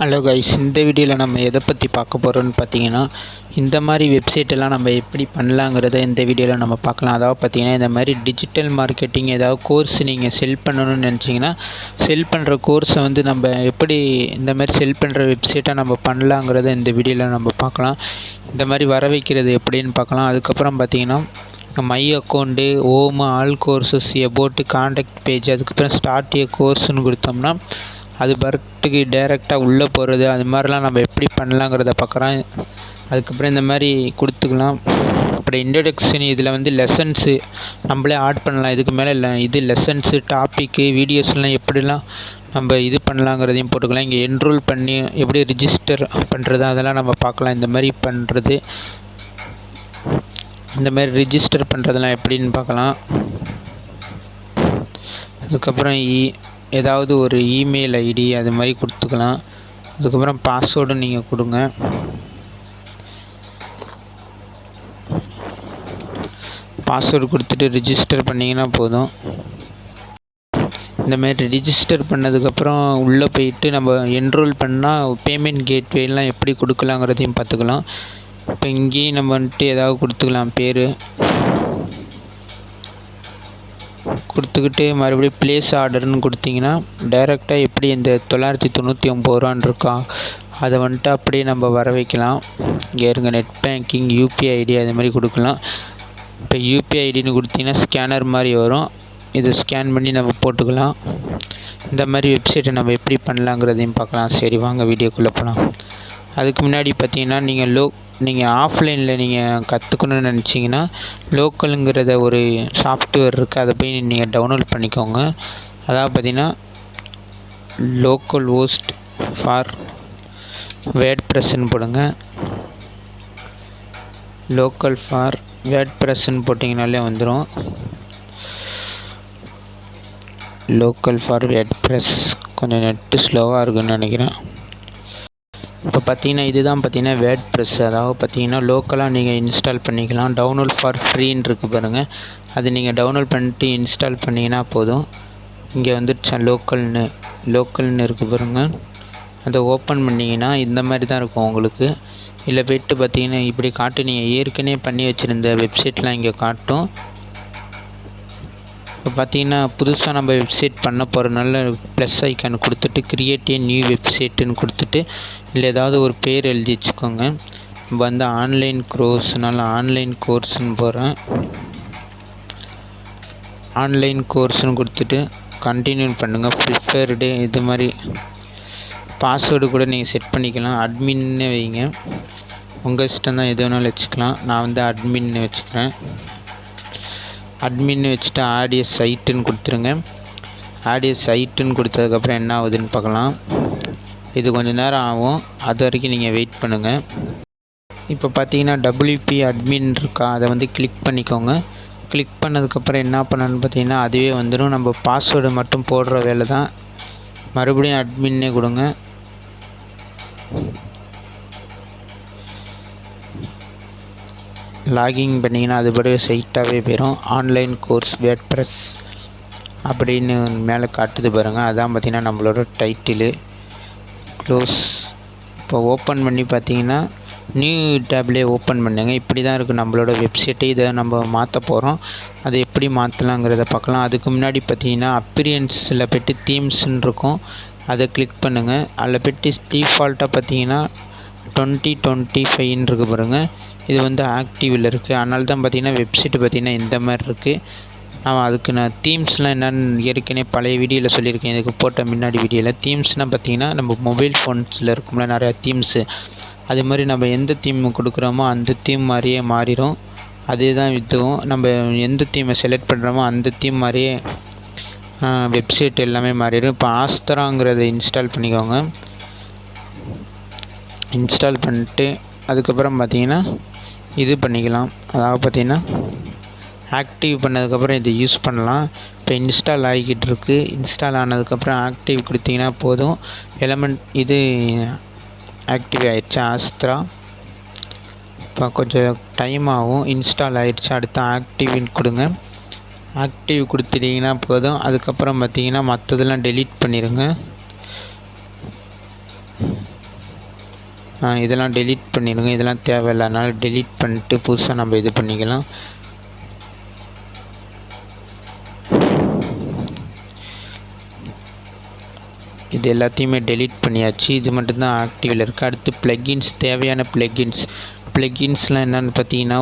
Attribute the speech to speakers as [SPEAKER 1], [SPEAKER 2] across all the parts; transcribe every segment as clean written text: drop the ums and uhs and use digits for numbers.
[SPEAKER 1] Hello guys, இந்த வீடியோவில் நம்ம எதை பற்றி பார்க்க போகிறோம்னு பார்த்தீங்கன்னா, இந்த மாதிரி வெப்சைட்டெல்லாம் நம்ம எப்படி பண்ணலாங்கிறத இந்த வீடியோவில் நம்ம பார்க்கலாம். அதாவது பார்த்தீங்கன்னா, இந்த மாதிரி டிஜிட்டல் மார்க்கெட்டிங் ஏதாவது கோர்ஸ் நீங்கள் செல் பண்ணணும்னு நினச்சிங்கன்னா, செல் பண்ணுற கோர்ஸை வந்து நம்ம எப்படி இந்த மாதிரி செல் பண்ணுற வெப்சைட்டை நம்ம பண்ணலாங்கிறத இந்த வீடியோவில் நம்ம பார்க்கலாம். இந்த மாதிரி வர வைக்கிறது எப்படின்னு பார்க்கலாம். அதுக்கப்புறம் பார்த்தீங்கன்னா, my account, home, all courses, about, contact page, அதுக்கப்புறம் ஸ்டார்ட் ஏ கோர்ஸ்னு கொடுத்தோம்னா அது பர்ட்டுக்கு டேரெக்டாக உள்ளே போகிறது, அது மாதிரிலாம் நம்ம எப்படி பண்ணலாங்கிறத பார்க்குறோம். அதுக்கப்புறம் இந்த மாதிரி கொடுத்துக்கலாம். அப்புறம் இன்ட்ரடக்ஷன், இதில் வந்து லெசன்ஸு நம்மளே ஆட் பண்ணலாம். இதுக்கு மேலே இது லெசன்ஸு, டாப்பிக்கு, வீடியோஸ்லாம் எப்படிலாம் நம்ம இது பண்ணலாங்கிறதையும் போட்டுக்கலாம். இங்கே என்ரோல் பண்ணி எப்படி ரிஜிஸ்டர் பண்ணுறது அதெல்லாம் நம்ம பார்க்கலாம். இந்த மாதிரி பண்ணுறது, இந்த மாதிரி ரிஜிஸ்டர் பண்ணுறதெல்லாம் எப்படின்னு பார்க்கலாம். அதுக்கப்புறம் ஏதாவது ஒரு இமெயில் ஐடி அது மாதிரி கொடுத்துக்கலாம். அதுக்கப்புறம் பாஸ்வேர்டும் நீங்கள் கொடுங்க. பாஸ்வேர்டு கொடுத்துட்டு ரிஜிஸ்டர் பண்ணிங்கன்னா போதும். இந்த மாதிரி ரிஜிஸ்டர் பண்ணதுக்கப்புறம் உள்ளே போயிட்டு நம்ம என்ரோல் பண்ணால் பேமெண்ட் கேட்வேலாம் எப்படி கொடுக்கலாங்கிறதையும் பார்த்துக்கலாம். இப்போ இங்கேயும் நம்ம வந்துட்டு ஏதாவது கொடுத்துக்கலாம், பேர் கொடுத்துக்கிட்டு மறுபடியும் ப்ளேஸ் ஆர்டர்னு கொடுத்தீங்கன்னா டைரெக்டாக எப்படி இந்த 999 ரூபான்னு இருக்கா அதை வந்துட்டு அப்படியே நம்ம வர வைக்கலாம். இங்கே இருங்க, நெட் பேங்கிங், யூபிஐ ஐடி அது மாதிரி கொடுக்கலாம். இப்போ யூபிஐ ஐடின்னு கொடுத்தீங்கன்னா ஸ்கேனர் மாதிரி வரும். இதை ஸ்கேன் பண்ணி நம்ம போட்டுக்கலாம். இந்த மாதிரி வெப்சைட்டை நம்ம எப்படி பண்ணலாங்கிறதையும் பார்க்கலாம். சரி, வாங்க வீடியோக்குள்ளே போகலாம். அதுக்கு முன்னாடி பார்த்தீங்கன்னா, நீங்கள் ஆஃப்லைனில் நீங்கள் கற்றுக்கணுன்னு நினச்சிங்கன்னா லோக்கலுங்கிறத ஒரு சாஃப்ட்வேர் இருக்குது, அதை போய் நீங்கள் டவுன்லோட் பண்ணிக்கோங்க. அதாவது பார்த்தீங்கன்னா, லோக்கல் ஹோஸ்ட் ஃபார் வேர்ட்பிரஸ்ன்னு போடுங்க. லோக்கல் ஃபார் வேர்ட்பிரஸ்ன்னு போட்டிங்கனாலே வந்துடும். Local for WordPress. கொஞ்சம் நெட்டு ஸ்லோவாக இருக்குதுன்னு நினைக்கிறேன். இப்போ பார்த்தீங்கன்னா, இதுதான் பார்த்தீங்கன்னா வேர்ட்பிரஸ். அதாவது பார்த்தீங்கன்னா லோக்கலாக நீங்கள் இன்ஸ்டால் பண்ணிக்கலாம். டவுன்லோட் ஃபார் ஃப்ரீன்னு இருக்குது பாருங்கள், அது நீங்கள் டவுன்லோட் பண்ணிட்டு இன்ஸ்டால் பண்ணிங்கன்னா போதும். இங்கே வந்துடுச்சா லோக்கல்னு இருக்குது பாருங்கள், அதை ஓப்பன் பண்ணிங்கன்னா இந்த மாதிரி தான் இருக்கும் உங்களுக்கு. இல்லை போய்ட்டு பார்த்தீங்கன்னா இப்படி காட்டும். நீங்கள் ஏற்கனவே பண்ணி வச்சுருந்த வெப்சைட்லாம் இங்கே காட்டும். இப்போ பார்த்தீங்கன்னா புதுசாக நம்ம வெப்சைட் பண்ண போகிறனால ப்ளஸ் ஐக்கான் கொடுத்துட்டு கிரியேட் ஏ நியூ வெப்சைட்டுன்னு கொடுத்துட்டு இல்லை ஏதாவது ஒரு பேர் எழுதி வச்சுக்கோங்க. நம்ம வந்து ஆன்லைன் கோர்ஸ்னால ஆன்லைன் கோர்ஸ்ன்னு போகிறேன். ஆன்லைன் கோர்ஸ்னு கொடுத்துட்டு கண்டினியூ பண்ணுங்கள். ப்ரிஃபர்டு இது மாதிரி பாஸ்வேர்டு கூட நீங்கள் செட் பண்ணிக்கலாம். அட்மின்னு வைங்க, உங்கள் இஷ்டம் தான், எது வேணாலும் வச்சுக்கலாம். நான் வந்து அட்மின்னு வச்சுக்கிறேன். அட்மின்னு வச்சுட்டு ஆடியோ சைட்டுன்னு கொடுத்துருங்க. ஆடியோ சைட்டுன்னு கொடுத்ததுக்கப்புறம் என்ன ஆகுதுன்னு பார்க்கலாம். இது கொஞ்சம் நேரம் ஆகும், அது வரைக்கும் நீங்கள் வெயிட் பண்ணுங்கள். இப்போ பார்த்தீங்கன்னா WP அட்மின் இருக்கா, அதை வந்து கிளிக் பண்ணிக்கோங்க. கிளிக் பண்ணதுக்கப்புறம் என்ன பண்ணணும்னு பார்த்தீங்கன்னா அதுவே வந்துடும். நம்ம பாஸ்வேர்டு மட்டும் போடுற வேலை தான். மறுபடியும் அட்மின்னே கொடுங்க. லாகின் பண்ணிங்கன்னா அது படி சைட்டாகவே போயிடும். ஆன்லைன் கோர்ஸ் வேர்ட்பிரஸ் அப்படின்னு மேலே காட்டுது பாருங்கள், அதான் பார்த்தீங்கன்னா நம்மளோட டைட்டிலு. க்ளோஸ். இப்போ ஓப்பன் பண்ணி பார்த்தீங்கன்னா நியூ டேப்லேயே ஓப்பன் பண்ணுங்க. இப்படி தான் இருக்குது நம்மளோட வெப்சைட்டு. இதை நம்ம மாற்ற போகிறோம். அதை எப்படி மாற்றலாங்கிறத பார்க்கலாம். அதுக்கு முன்னாடி பார்த்தீங்கன்னா அப்பியரன்ஸில் போய்ட்டு தீம்ஸ்ன்னு இருக்கும், அதை கிளிக் பண்ணுங்கள். அதில் போய்ட்டு டிஃபால்ட்டாக பார்த்தீங்கன்னா 2025 இருக்குது பாருங்கள், இது வந்து ஆக்டிவில் இருக்குது. அதனால தான் பார்த்தீங்கன்னா வெப்சைட்டு பார்த்தீங்கன்னா இந்த மாதிரி இருக்குது. நான் தீம்ஸ்லாம் என்னென்னு ஏற்கனவே பழைய வீடியோவில் சொல்லியிருக்கேன். இதுக்கு போட்ட முன்னாடி வீடியோவில் தீம்ஸ்னால் பார்த்தீங்கன்னா நம்ம மொபைல் ஃபோன்ஸில் இருக்கும்ல நிறையா தீம்ஸு, அது மாதிரி நம்ம எந்த தீம் கொடுக்குறோமோ அந்த தீம் மாதிரியே மாறிடும். அதே தான் இதுவும், நம்ம எந்த தீமை செலக்ட் பண்ணுறோமோ அந்த தீம் மாதிரியே வெப்சைட் எல்லாமே மாறிடும். இப்போ ஆஸ்த்ராங்கிறத இன்ஸ்டால் பண்ணிக்கோங்க. இன்ஸ்டால் பண்ணிட்டு அதுக்கப்புறம் பார்த்தீங்கன்னா இது பண்ணிக்கலாம். அதாவது பார்த்தீங்கன்னா ஆக்டிவ் பண்ணதுக்கப்புறம் இதை யூஸ் பண்ணலாம். இப்போ இன்ஸ்டால் ஆகிக்கிட்டு இருக்குது. இன்ஸ்டால் ஆனதுக்கப்புறம் ஆக்டிவ் கொடுத்தீங்கன்னா போதும். எலமெண்ட் இது ஆக்டிவ் ஆகிடுச்சு ஆஸ்த்ரா. இப்போ கொஞ்சம் டைம் ஆகும். இன்ஸ்டால் ஆகிடுச்சு. அடுத்து ஆக்டிவ்னு கொடுங்க. ஆக்டிவ் கொடுத்துட்டிங்கன்னா போதும். அதுக்கப்புறம் பார்த்தீங்கன்னா மற்றதெல்லாம் டெலீட் பண்ணிடுங்க. இதெல்லாம் டெலீட் பண்ணிடுங்க. இதெல்லாம் தேவையில்லை, அதனால் டெலீட் பண்ணிட்டு புதுசாக நம்ம இது பண்ணிக்கலாம். இது எல்லாத்தையுமே டெலீட் பண்ணியாச்சு. இது மட்டும்தான் ஆக்டிவில் இருக்குது. அடுத்து ப்ளக்கின்ஸ், தேவையான ப்ளக்கின்ஸ்லாம் என்னென்னு பார்த்தீங்கன்னா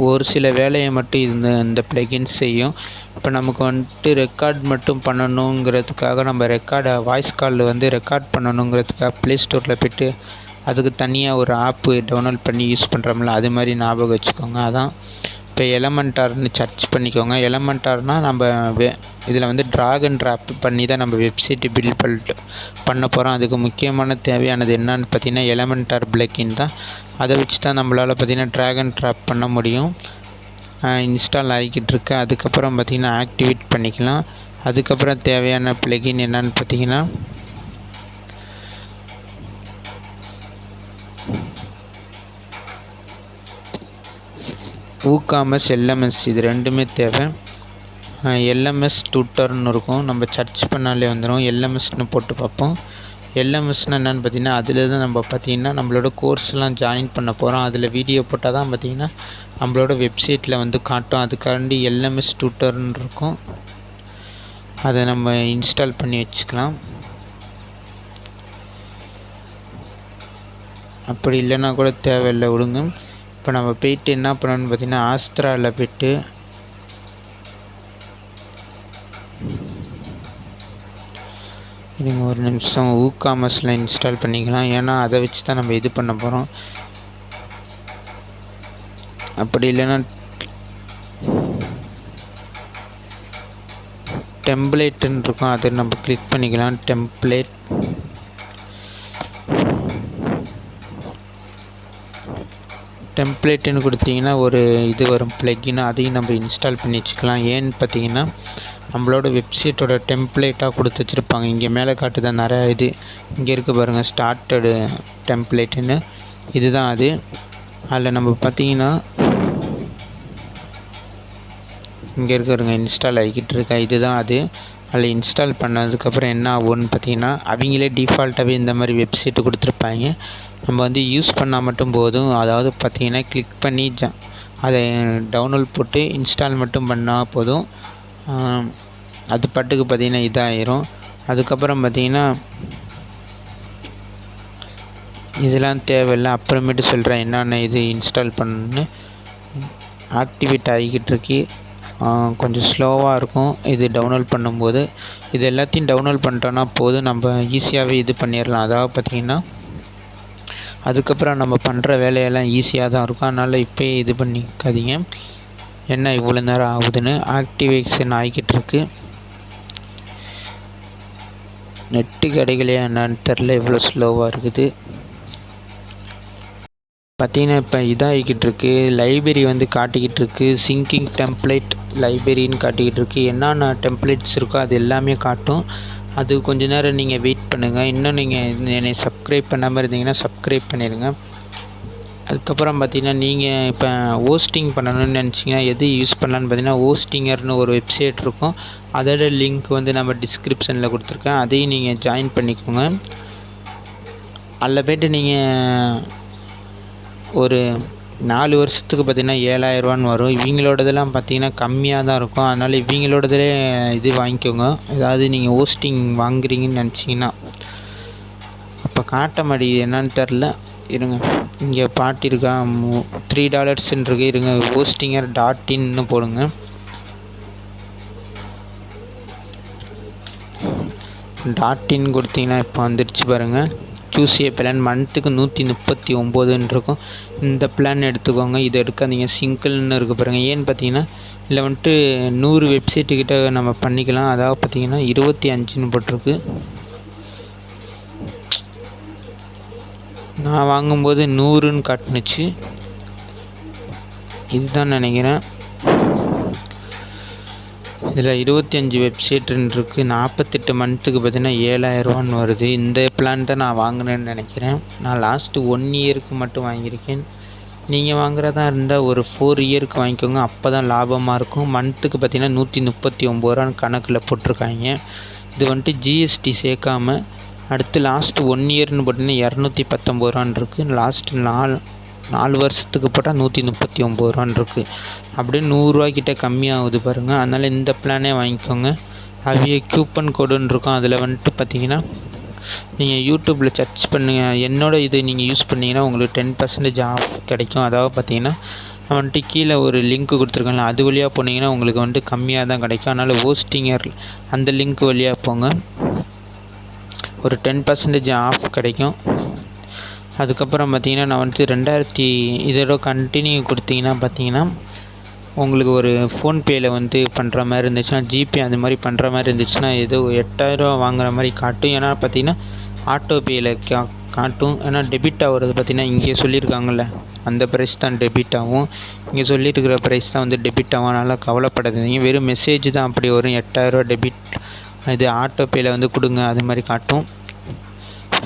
[SPEAKER 1] ஒரு சில வேலையை மட்டும் இந்த ப்ளக்கின்ஸ் செய்யும். இப்போ நமக்கு வந்துட்டு ரெக்கார்ட் மட்டும் பண்ணணுங்கிறதுக்காக நம்ம வாய்ஸ் காலில் வந்து ரெக்கார்ட் பண்ணணுங்கிறதுக்காக ப்ளே ஸ்டோரில் போய்ட்டு அதுக்கு தனியாக ஒரு ஆப்பு டவுன்லோட் பண்ணி யூஸ் பண்ணுறோம்ல, அது மாதிரி ஞாபகம் வச்சுக்கோங்க. அதான் இப்போ எலமெண்டார்னு சர்ச் பண்ணிக்கோங்க. எலமெண்டார்னால் நம்ம இதில் வந்து ட்ராக் அண்ட் ட்ராப் பண்ணி தான் நம்ம வெப்சைட்டு பில்ட் பண்ண போகிறோம். அதுக்கு முக்கியமான தேவையானது என்னன்னு பார்த்தீங்கன்னா எலமெண்டார் ப்ளக்கின் தான். அதை வச்சு தான் நம்மளால் பார்த்தீங்கன்னா ட்ராக் அண்ட் ட்ராப் பண்ண முடியும். இன்ஸ்டால் ஆகிக்கிட்டு இருக்கு. அதுக்கப்புறம் பார்த்தீங்கன்னா ஆக்டிவேட் பண்ணிக்கலாம். அதுக்கப்புறம் தேவையான ப்ளக்கின் என்னன்னு பார்த்தீங்கன்னா WooCommerce, LMS, இது ரெண்டுமே தேவை. LMS ட்விட்டர்னு இருக்கும், நம்ம சர்ச் பண்ணாலே வந்துடும். LMSனு போட்டு பார்ப்போம். LMSனால் என்னென்னு பார்த்தீங்கன்னா அதில் தான் நம்ம பார்த்தீங்கன்னா நம்மளோட கோர்ஸ்லாம் ஜாயின் பண்ண போகிறோம். அதில் வீடியோ போட்டால் தான் பார்த்தீங்கன்னா நம்மளோட வெப்சைட்டில் வந்து காட்டும். அதுக்காண்டி LMS ட்விட்டர்னு இருக்கும், அதை நம்ம இன்ஸ்டால் பண்ணி வச்சுக்கலாம். அப்படி இல்லைன்னா கூட தேவையில்லை, விடுங்க. இப்போ நம்ம போய்ட்டு என்ன பண்ணணும்னு பார்த்தீங்கன்னா ஆஸ்ட்ராவில் போய்ட்டு நீங்கள் ஒரு நிமிஷம் WooCommerceல இன்ஸ்டால் பண்ணிக்கலாம். ஏன்னா அதை வச்சு தான் நம்ம இது பண்ண போகிறோம். அப்படி இல்லைன்னா டெம்ப்ளேட்டுன்னு இருக்கும், அதை நம்ம கிளிக் பண்ணிக்கலாம். டெம்ப்ளேட்டுன்னு கொடுத்தீங்கன்னா ஒரு இது வரும் ப்ளக்கின், அதையும் நம்ம இன்ஸ்டால் பண்ணி வச்சுக்கலாம். ஏன்னு பார்த்தீங்கன்னா நம்மளோட வெப்சைட்டோட டெம்ப்ளேட்டாக கொடுத்து வச்சுருப்பாங்க. இங்கே மேலே காட்டுதான் நிறையா இது இங்கே இருக்குது பாருங்கள், ஸ்டார்டடு டெம்ப்ளேட்டுன்னு. இதுதான் அது. அதில் நம்ம பார்த்தீங்கன்னா இங்கே இருக்கிறவங்க இன்ஸ்டால் ஆகிக்கிட்டு இருக்கா, இதுதான் அது. அதில் இன்ஸ்டால் பண்ணதுக்கப்புறம் என்ன ஆகும்னு பார்த்தீங்கன்னா அவங்களே டிஃபால்ட்டாகவே இந்த மாதிரி வெப்சைட்டு கொடுத்துருப்பாங்க. நம்ம வந்து யூஸ் பண்ணால் மட்டும் போதும். அதாவது பார்த்தீங்கன்னா கிளிக் பண்ணி அதை டவுன்லோட் போட்டு இன்ஸ்டால் மட்டும் பண்ணால் போதும். அது பாட்டுக்கு பார்த்தீங்கன்னா இதாகிரும். அதுக்கப்புறம் பார்த்தீங்கன்னா இதெல்லாம் தேவையில்லை, அப்புறமேட்டு சொல்கிறேன் என்னென்ன இது இன்ஸ்டால் பண்ணணுன்னு. ஆக்டிவேட் ஆகிக்கிட்டு இருக்கு, கொஞ்சம் ஸ்லோவாக இருக்கும் இது டவுன்லோட் பண்ணும்போது. இது எல்லாத்தையும் டவுன்லோட் பண்ணிட்டோன்னா போதும், நம்ம ஈஸியாகவே இது பண்ணிடலாம். அதாவது பார்த்திங்கன்னா அதுக்கப்புறம் நம்ம பண்ணுற வேலையெல்லாம் ஈஸியாக தான் இருக்கும். அதனால் இப்போயே இது பண்ணிக்காதீங்க. என்ன இவ்வளோ நேரம் ஆகுதுன்னு. ஆக்டிவேஷன் ஆகிக்கிட்டு இருக்கு. நெட்டு கிடைக்கலையா என்னன்னு தெரில, இவ்வளோ ஸ்லோவாக இருக்குது. பார்த்தீங்கன்னா இப்போ இதாகிக்கிட்டு இருக்கு, லைப்ரரி வந்து காட்டிக்கிட்டு இருக்கு. சிங்கிங் டெம்ப்ளேட் லைப்ரரின்னு காட்டிக்கிட்டு இருக்கு. என்னென்ன டெம்ப்ளேட்ஸ் இருக்கோ அது எல்லாமே காட்டும். அது கொஞ்ச நேரம் நீங்கள் வெயிட் பண்ணுங்கள். இன்னும் நீங்கள் என்னை சப்ஸ்கிரைப் பண்ணாமல் இருந்தீங்கன்னா சப்ஸ்கிரைப் பண்ணிடுங்க. அதுக்கப்புறம் பார்த்தீங்கன்னா நீங்கள் இப்போ ஹோஸ்டிங் பண்ணணும்னு நினச்சிங்கன்னா எது யூஸ் பண்ணலான்னு பார்த்தீங்கன்னா ஹோஸ்டிங்கர்னு ஒரு வெப்சைட் இருக்கும். அதோட லிங்க் வந்து நம்ம டிஸ்கிரிப்ஷனில் கொடுத்துருக்கேன், அதையும் நீங்கள் ஜாயின் பண்ணிக்கோங்க. அதில் போய்ட்டு நீங்கள் ஒரு 4 வருஷத்துக்கு பார்த்தீங்கன்னா 7000ரூவான்னு வரும். இவங்களோடதெல்லாம் பார்த்தீங்கன்னா கம்மியாக தான் இருக்கும். அதனால் இவங்களோடதுலே இது வாங்கிக்கோங்க. ஏதாவது நீங்கள் ஹோஸ்டிங் வாங்குறீங்கன்னு நினச்சிங்கன்னா. அப்போ காட்ட மாட்டேங்குது என்னன்னு தெரில, இருங்க. இங்கே பாட்டிருக்கா $3 இருக்கு, இருங்க. hostinger.in போடுங்க. .in கொடுத்தீங்கன்னா இப்போ வந்துடுச்சு பாருங்கள். சூஸ் ஏ பிளான், மந்த்துக்கு 139 இருக்கும். இந்த பிளான் எடுத்துக்கோங்க, இதை எடுக்காதீங்க. சிங்கிள்னு இருக்குது பாருங்கள். ஏன்னு பார்த்தீங்கன்னா இதில் வந்துட்டு 100 வெப்சைட்டுக்கிட்ட நம்ம பண்ணிக்கலாம். அதாவது பார்த்தீங்கன்னா 25ன்னு போட்டிருக்கு. நான் வாங்கும்போது 100ன்னு காட்டுனுச்சு, இதுதான் நினைக்கிறேன். இதில் 25 வெப்சைட்டுன்னு இருக்குது. 48 மந்த்துக்கு பார்த்தீங்கன்னா 7000ரூவான்னு வருது. இந்த பிளான் தான் நான் வாங்கினேன்னு நினைக்கிறேன். நான் லாஸ்ட்டு 1 இயருக்கு மட்டும் வாங்கியிருக்கேன். நீங்கள் வாங்குறதா இருந்தால் ஒரு 4 இயருக்கு வாங்கிக்கோங்க, அப்போ தான் லாபமாக இருக்கும். மந்த்துக்கு பார்த்தீங்கன்னா 139 ரூபான்னு கணக்கில் போட்டிருக்காங்க. இது வந்துட்டு ஜிஎஸ்டி சேர்க்காம அடுத்து லாஸ்ட்டு 1 இயர்னு போட்டிங்கன்னா 219 இருக்குது. லாஸ்ட்டு 4 வருஷத்துக்கு போட்டால் 139 இருக்குது. அப்படியே 100 கிட்ட கம்மியாகுது பாருங்கள். அதனால் இந்த பிளானே வாங்கிக்கோங்க. அவைய கூப்பன் கோடுன்னு இருக்கும். அதில் வந்துட்டு பார்த்தீங்கன்னா நீங்கள் யூடியூப்பில் சர்ச் பண்ணுங்கள். என்னோட இது நீங்கள் யூஸ் பண்ணிங்கன்னா உங்களுக்கு 10% ஆஃப் கிடைக்கும். அதாவது பார்த்தீங்கன்னா வந்துட்டு கீழே ஒரு லிங்க் கொடுத்துருக்கேன்ல, அது வழியாக போனீங்கன்னா உங்களுக்கு வந்துட்டு கம்மியாக தான் கிடைக்கும். அதனால் ஹோஸ்டிங்கர் அந்த லிங்க் வழியாக போங்க, ஒரு 10% ஆஃப் கிடைக்கும். அதுக்கப்புறம் பார்த்தீங்கன்னா நான் வந்துட்டு 2000 இதோட கண்டினியூ கொடுத்தீங்கன்னா பார்த்தீங்கன்னா உங்களுக்கு ஒரு ஃபோன்பேயில் வந்து பண்ணுற மாதிரி இருந்துச்சுன்னா, ஜிபே அந்த மாதிரி பண்ணுற மாதிரி இருந்துச்சுன்னா ஏதோ 8000 வாங்குற மாதிரி காட்டும். ஏன்னா பார்த்தீங்கன்னா ஆட்டோபேயில் காட்டும். ஏன்னா டெபிட் ஆகிறது பார்த்தீங்கன்னா இங்கே சொல்லியிருக்காங்கள்ல அந்த ப்ரைஸ் தான் டெபிட் ஆகும். இங்கே சொல்லியிருக்கிற ப்ரைஸ் தான் வந்து டெபிட் ஆகும். அதனால் கவலைப்படாதீங்க. வெறும் மெசேஜ் தான் அப்படி வரும். 8000 டெபிட் இது ஆட்டோபேயில் வந்து கொடுங்க அது மாதிரி காட்டும்.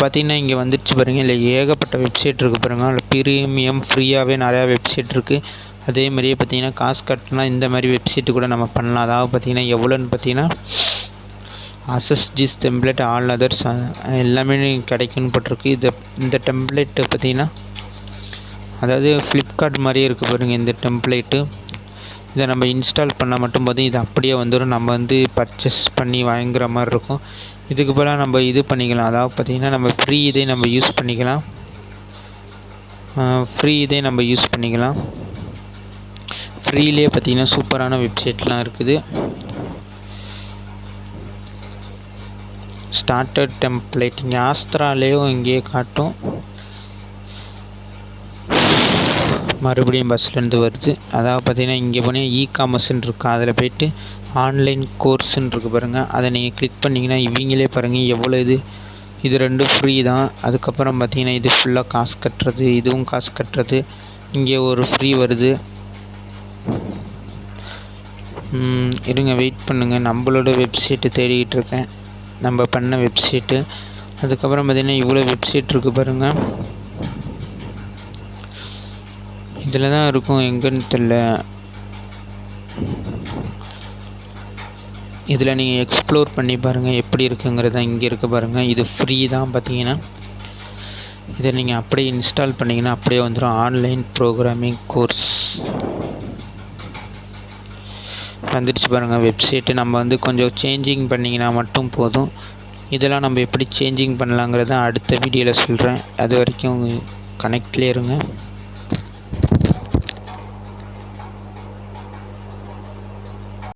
[SPEAKER 1] பார்த்தீங்கன்னா இங்கே வந்துடுச்சு பாருங்கள். இல்லை ஏகப்பட்ட வெப்சைட் இருக்குது பாருங்கள். அதில் ப்ரீமியம் ஃப்ரீயாகவே நிறையா வெப்சைட் இருக்குது. அதே மாதிரியே பார்த்தீங்கன்னா காசு கட்டினா இந்த மாதிரி வெப்சைட்டு கூட நம்ம பண்ணலாம். அதாவது பார்த்தீங்கன்னா எவ்வளோன்னு பார்த்தீங்கன்னா அசஸ் ஜிஸ் டெம்ப்ளேட் ஆல் அதர்ஸ் எல்லாமே கிடைக்குன்னு போட்டிருக்கு. இந்த டெம்ப்ளேட்டு பார்த்தீங்கன்னா அதாவது ஃப்ளிப்கார்ட் மாதிரியே இருக்குது பாருங்கள் இந்த டெம்ப்ளேட்டு. இதை நம்ம இன்ஸ்டால் பண்ணால் மட்டும் போதும் இது அப்படியே வந்துடும். நம்ம வந்து பர்ச்சேஸ் பண்ணி வாங்குகிற மாதிரி இருக்கும். இதுக்கு பதிலாக நம்ம இது பண்ணிக்கலாம். அதாவது பார்த்திங்கன்னா நம்ம ஃப்ரீ இதே நம்ம யூஸ் பண்ணிக்கலாம். ஃப்ரீலேயே பார்த்திங்கன்னா சூப்பரான வெப்சைட்லாம் இருக்குது. ஸ்டார்டர் டெம்ப்ளேட் இங்கே ஆஸ்திராலேயும் இங்கேயே காட்டும். மறுபடியும் பஸ்லேருந்து வருது. அதாவது பார்த்திங்கன்னா இங்கே போனால் இ-காமர்ஸ்ன்னு இருக்குது. அதில் போய்ட்டு ஆன்லைன் கோர்ஸுன்னு இருக்குது பாருங்கள். அதை நீங்கள் கிளிக் பண்ணிங்கன்னா இவங்களே பாருங்கள் எவ்வளோ இது ரெண்டும் ஃப்ரீ தான். அதுக்கப்புறம் பார்த்திங்கன்னா இது ஃபுல்லாக காசு கட்டுறது, இதுவும் காசு கட்டுறது. இங்கே ஒரு ஃப்ரீ வருது. இருங்க வெயிட் பண்ணுங்கள். நம்மளோட வெப்சைட்டு தேடிக்கிட்டு இருக்கேன், நம்ம பண்ண வெப்சைட்டு. அதுக்கப்புறம் பார்த்திங்கன்னா இவ்வளோ வெப்சைட் இருக்குது பாருங்கள். இதில் தான் இருக்கும், எங்கன்னு தெரில. இதில் நீங்கள் எக்ஸ்ப்ளோர் பண்ணி பாருங்கள் எப்படி இருக்குங்கிறத. இங்கே இருக்குது பாருங்கள், இது ஃப்ரீ தான். பார்த்தீங்கன்னா இதை நீங்கள் அப்படியே இன்ஸ்டால் பண்ணிங்கன்னா அப்படியே வந்துடும். ஆன்லைன் ப்ரோக்ராமிங் கோர்ஸ் வந்துடுச்சு பாருங்கள் வெப்சைட்டு. நம்ம வந்து கொஞ்சம் சேஞ்சிங் பண்ணிங்கன்னா மட்டும் போதும். இதெல்லாம் நம்ம எப்படி சேஞ்சிங் பண்ணலாங்கிறத அடுத்த வீடியோவில் சொல்கிறேன். அது வரைக்கும் கனெக்ட்லேயே இருங்க.